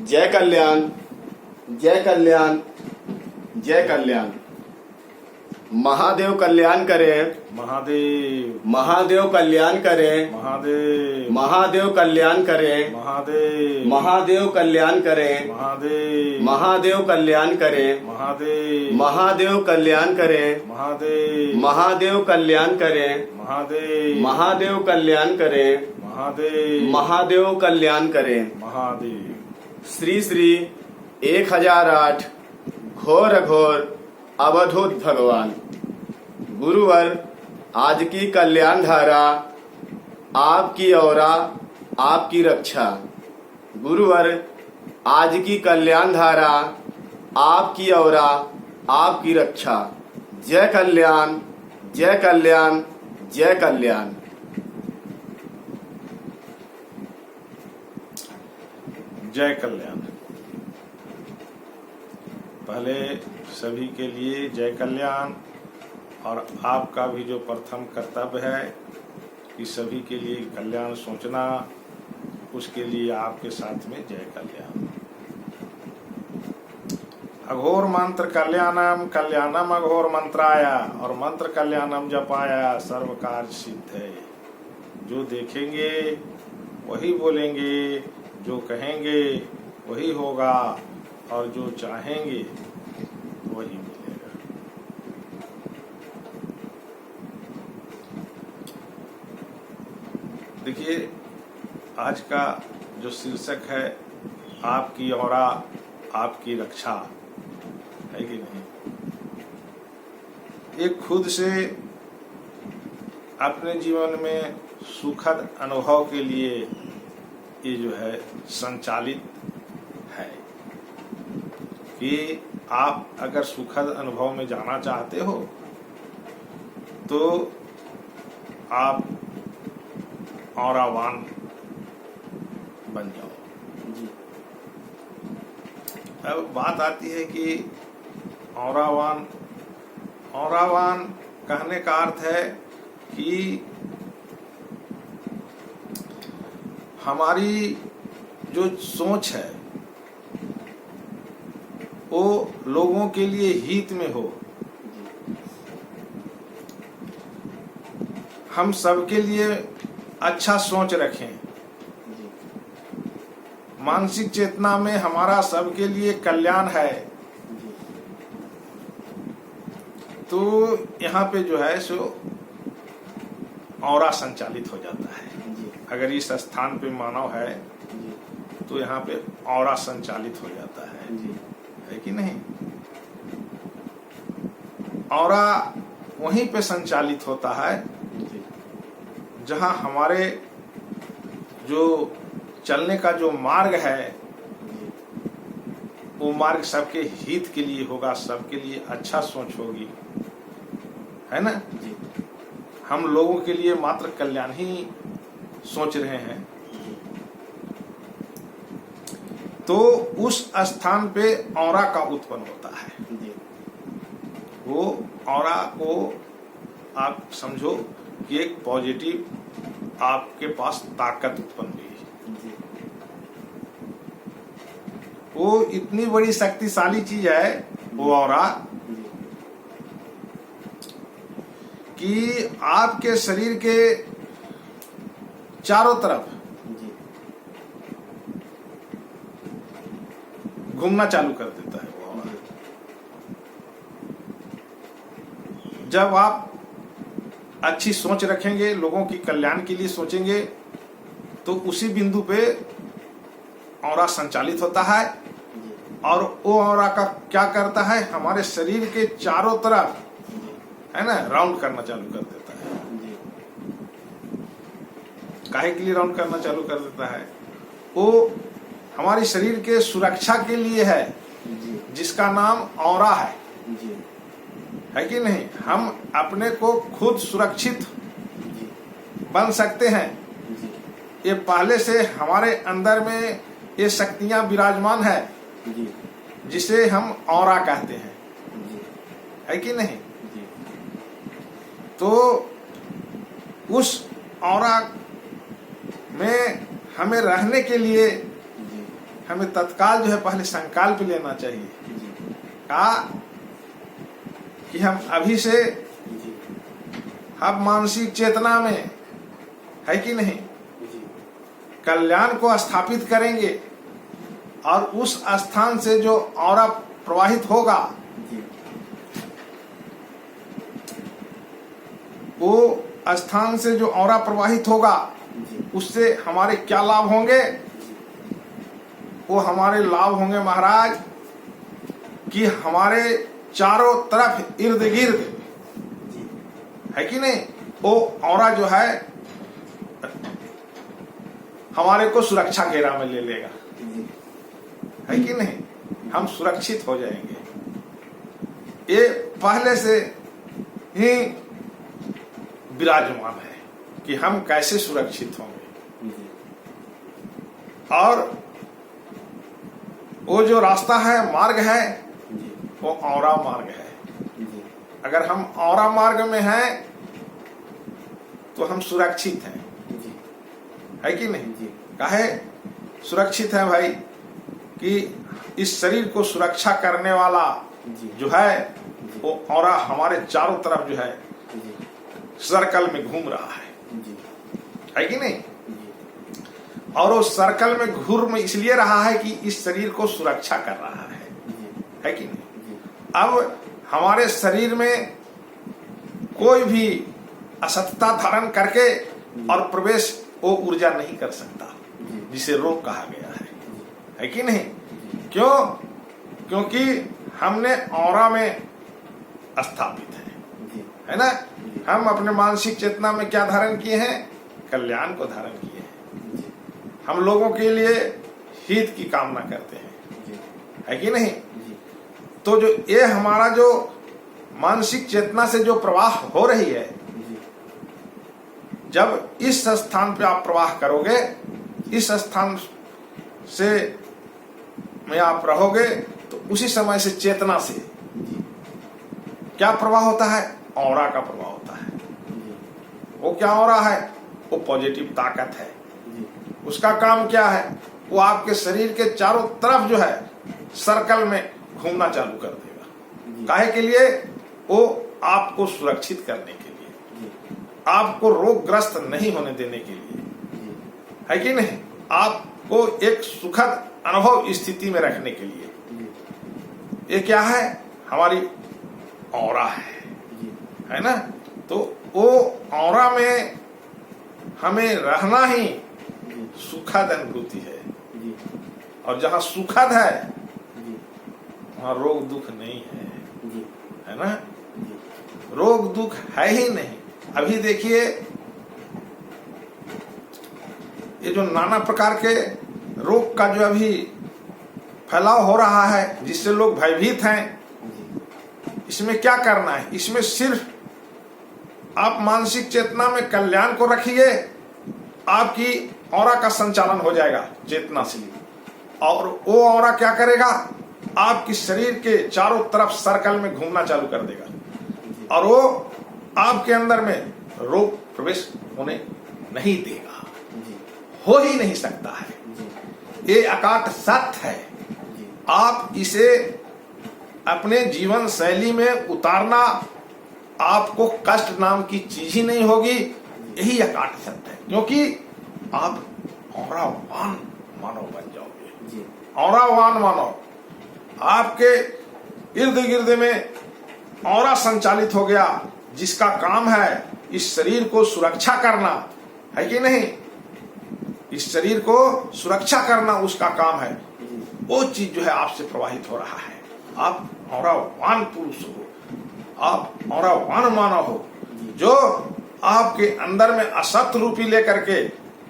जय कल्याण, जय कल्याण, जय कल्याण। महादेव कल्याण करे, महादेव महादेव कल्याण करे, महादेव महादेव कल्याण करे, महादेव महादेव कल्याण करे, महादेव महादेव कल्याण करे, महादेव महादेव कल्याण करे, महादेव महादेव कल्याण करे, महादेव महादेव कल्याण करे, महादेव महादेव कल्याण करे। महादेव। श्री श्री 1008 घोर घोर अवधूत भगवान। गुरुवर आज की कल्याण धारा, आपकी औरा आपकी रक्षा। गुरुवर आज की कल्याण धारा, आपकी औरा आपकी रक्षा। जय कल्याण, जय कल्याण, जय कल्याण। जय कल्याण। पहले सभी के लिए जय कल्याण, और आपका भी जो प्रथम कर्तव्य है कि सभी के लिए कल्याण सोचना, उसके लिए आपके साथ में जय कल्याण। अघोर मंत्र कल्याणम, कल्याणम अघोर मंत्राया, और मंत्र कल्याणम जपाया सर्व कार्य सिद्ध है। जो देखेंगे वही बोलेंगे, जो कहेंगे वही होगा, और जो चाहेंगे वही मिलेगा। देखिए, आज का जो शीर्षक है, आपकी औरा आपकी रक्षा, है कि नहीं। एक खुद से अपने जीवन में सुखद अनुभव के लिए ये जो है संचालित है कि आप अगर सुखद अनुभव में जाना चाहते हो तो आप औरावान बन जाओ। अब बात आती है कि औरावान, औरावान कहने का अर्थ है कि हमारी जो सोच है वो लोगों के लिए हित में हो, हम सबके लिए अच्छा सोच रखें, मानसिक चेतना में हमारा सबके लिए कल्याण है। तो यहाँ पे जो है सो औरा संचालित हो जाता है। अगर इस स्थान पे मानव है तो यहाँ पे औरा संचालित हो जाता है कि नहीं। औरा वहीं पे संचालित होता है जहाँ हमारे जो चलने का जो मार्ग है वो मार्ग सबके हित के लिए होगा, सबके लिए अच्छा सोच होगी, है ना। हम लोगों के लिए मात्र कल्याण ही सोच रहे हैं, तो उस स्थान पे औरा का उत्पन्न होता है। वो औरा को आप समझो कि एक पॉजिटिव आपके पास ताकत उत्पन्न हुई। वो इतनी बड़ी शक्तिशाली चीज है वो औरा कि आपके शरीर के चारों तरफ घूमना चालू कर देता है वो औरा। जब आप अच्छी सोच रखेंगे, लोगों की कल्याण के लिए सोचेंगे, तो उसी बिंदु पे औरा संचालित होता है, और वो औरा का क्या करता है, हमारे शरीर के चारों तरफ, है ना, राउंड करना चालू कर देता है। काहे के लिए राउंड करना चालू कर देता है? वो हमारे शरीर के सुरक्षा के लिए है, जिसका नाम औरा है कि नहीं। हम अपने को खुद सुरक्षित बन सकते हैं, ये पहले से हमारे अंदर में ये शक्तियां विराजमान है, जिसे हम औरा कहते हैं, है कि नहीं। तो उस औरा में हमें रहने के लिए हमें तत्काल जो है पहले संकल्प लेना चाहिए कहा कि हम अभी से हम मानसिक चेतना में है कि नहीं कल्याण को स्थापित करेंगे और उस स्थान से जो ऑरा प्रवाहित होगा वो स्थान से जो ऑरा प्रवाहित होगा उससे हमारे क्या लाभ होंगे? वो हमारे लाभ होंगे महाराज कि हमारे चारों तरफ इर्द गिर्द है कि नहीं वो ऑरा जो है हमारे को सुरक्षा घेरा में ले लेगा है कि नहीं, हम सुरक्षित हो जाएंगे। ये पहले से ही विराजमान है कि हम कैसे सुरक्षित होंगे। और वो जो रास्ता है मार्ग है वो औरा मार्ग है। अगर हम औरा मार्ग में हैं तो हम सुरक्षित हैं है कि नहीं। काहे सुरक्षित है भाई कि इस शरीर को सुरक्षा करने वाला जो है वो औरा हमारे चारों तरफ जो है सर्कल में घूम रहा है कि नहीं। और वो सर्कल में घूम इसलिए रहा है कि इस शरीर को सुरक्षा कर रहा है कि नहीं। अब हमारे शरीर में कोई भी असतता धारण करके और प्रवेश वो ऊर्जा नहीं कर सकता जिसे रोग कहा गया है कि नहीं। क्यों? क्योंकि हमने औरा में स्थापित है ना। हम अपने मानसिक चेतना में क्या धारण किए हैं? कल्याण को धारण किए हैं। हम लोगों के लिए हित की कामना करते हैं है कि नहीं। तो जो ये हमारा जो मानसिक चेतना से जो प्रवाह हो रही है, जब इस स्थान पे आप प्रवाह करोगे, इस स्थान से में आप रहोगे तो उसी समय से चेतना से क्या प्रवाह होता है? औरा का प्रवाह होता है। वो क्या औरा है? वो पॉजिटिव ताकत है। उसका काम क्या है? वो आपके शरीर के चारों तरफ जो है सर्कल में घूमना चालू कर देगा। काहे के लिए? वो आपको सुरक्षित करने के लिए, आपको रोगग्रस्त नहीं होने देने के लिए है कि नहीं, आपको एक सुखद अनुभव स्थिति में रखने के लिए। ये क्या है? हमारी औरा है ना। तो वो औरा में हमें रहना ही सुखद अनुभूति है। और जहां सुखद है वहां रोग दुख नहीं है ना। रोग दुख है ही नहीं। अभी देखिए ये जो नाना प्रकार के रोग का जो अभी फैलाव हो रहा है जिससे लोग भयभीत हैं, इसमें क्या करना है? इसमें सिर्फ आप मानसिक चेतना में कल्याण को रखिए, आपकी औरा का संचालन हो जाएगा चेतना से। और वो औरा क्या करेगा? आपकी शरीर के चारों तरफ सर्कल में घूमना चालू कर देगा और वो आपके अंदर में रोग प्रवेश होने नहीं देगा, हो ही नहीं सकता है। ये अकाट सत्य है। आप इसे अपने जीवन शैली में उतारना, आपको कष्ट नाम की चीज ही नहीं होगी। यही अकाट सत्य है, क्योंकि आप औरावान मानव बन जाओगे। औरावान मानव, आपके इर्द गिर्द में औरा संचालित हो गया जिसका काम है इस शरीर को सुरक्षा करना है कि नहीं। इस शरीर को सुरक्षा करना उसका काम है। वो चीज जो है आपसे प्रवाहित हो रहा है। आप औरावान पुरुष हो, आप औरावान मानव हो, जो आपके अंदर में असत रूपी लेकर के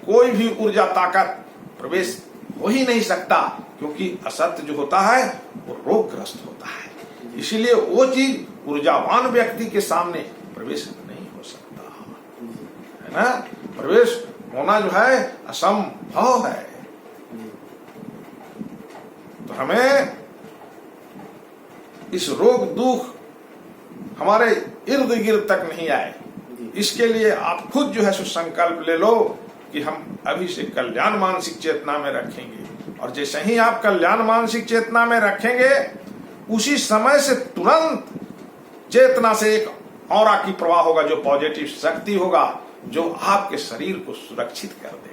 कोई भी ऊर्जा ताकत प्रवेश हो ही नहीं सकता, क्योंकि असत्य जो होता है वो रोगग्रस्त होता है। इसीलिए वो चीज ऊर्जावान व्यक्ति के सामने प्रवेश नहीं हो सकता है ना। प्रवेश होना जो है असंभव है। तो हमें इस रोग दुख हमारे इर्द गिर्द तक नहीं आए, इसके लिए आप खुद जो है संकल्प ले लो कि हम अभी से कल्याण मानसिक चेतना में रखेंगे। और जैसे ही आप कल्याण मानसिक चेतना में रखेंगे, उसी समय से तुरंत चेतना से एक ऑरा की प्रवाह होगा, जो पॉजिटिव शक्ति होगा, जो आपके शरीर को सुरक्षित कर देगा,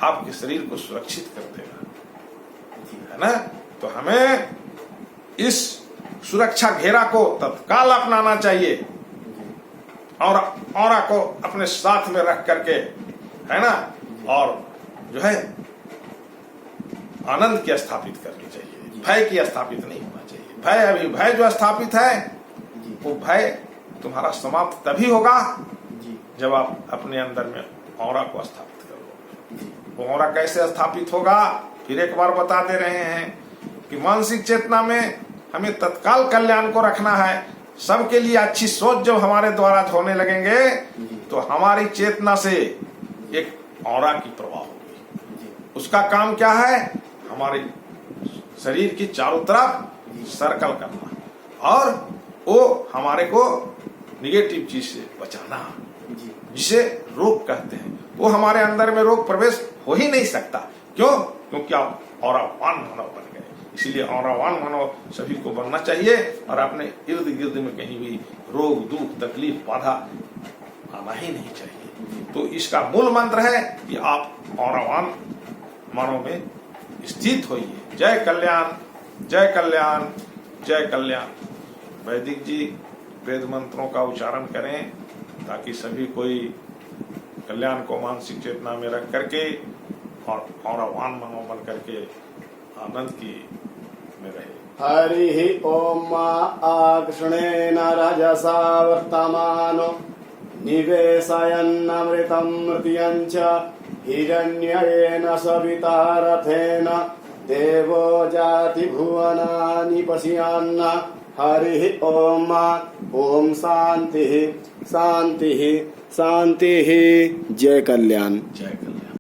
आपके शरीर को सुरक्षित कर देगा, है ना। तो हमें इस सुरक्षा घेरा को तत्काल अपनाना चाहिए और ऑरा को अपने साथ में रख करके, है ना, और जो है आनंद की स्थापित करनी चाहिए, भय की स्थापित नहीं होना चाहिए। भय, अभी भय जो स्थापित है, वो भय तुम्हारा समाप्त तभी होगा जब आप अपने अंदर में ऑरा को स्थापित करोगे। वो ऑरा कैसे स्थापित होगा, फिर एक बार बता दे रहे हैं कि मानसिक चेतना में हमें तत्काल कल्याण को रखना है। सबके लिए अच्छी सोच जब हमारे द्वारा होने लगेंगे, तो हमारी चेतना से एक ऑरा की प्रवाह होगी। उसका काम क्या है, हमारे शरीर की चारों तरफ सर्कल करना और वो हमारे को निगेटिव चीज से बचाना, जिसे रोग कहते हैं। वो हमारे अंदर में रोग प्रवेश हो ही नहीं सकता। क्यों? क्योंकि आप ऑरावान मानव बन गए। इसीलिए ऑरावान मानव सभी को बनना चाहिए और अपने इर्द गिर्द में कहीं भी रोग, दुख, तकलीफ, बाधा आना ही नहीं चाहिए। तो इसका मूल मंत्र है कि आप ऑरावान मानव में स्थित होइए। जय कल्याण, जय कल्याण, जय कल्याण। वैदिक जी वेद मंत्रों का उच्चारण करें ताकि सभी कोई कल्याण को मानसिक चेतना में रख करके और औरवान मनो बन करके आनंद की में रहे। हरि ओम आकृष्णेन रजसा वर्तमानो निवेशयन्नमृतं मृत्यञ्च हिरण्येन सविता रथेन देवो जाति भुवनानि पश्यन्। हरि ओम। ओम शांति शांति शांति। जय कल्याण। जय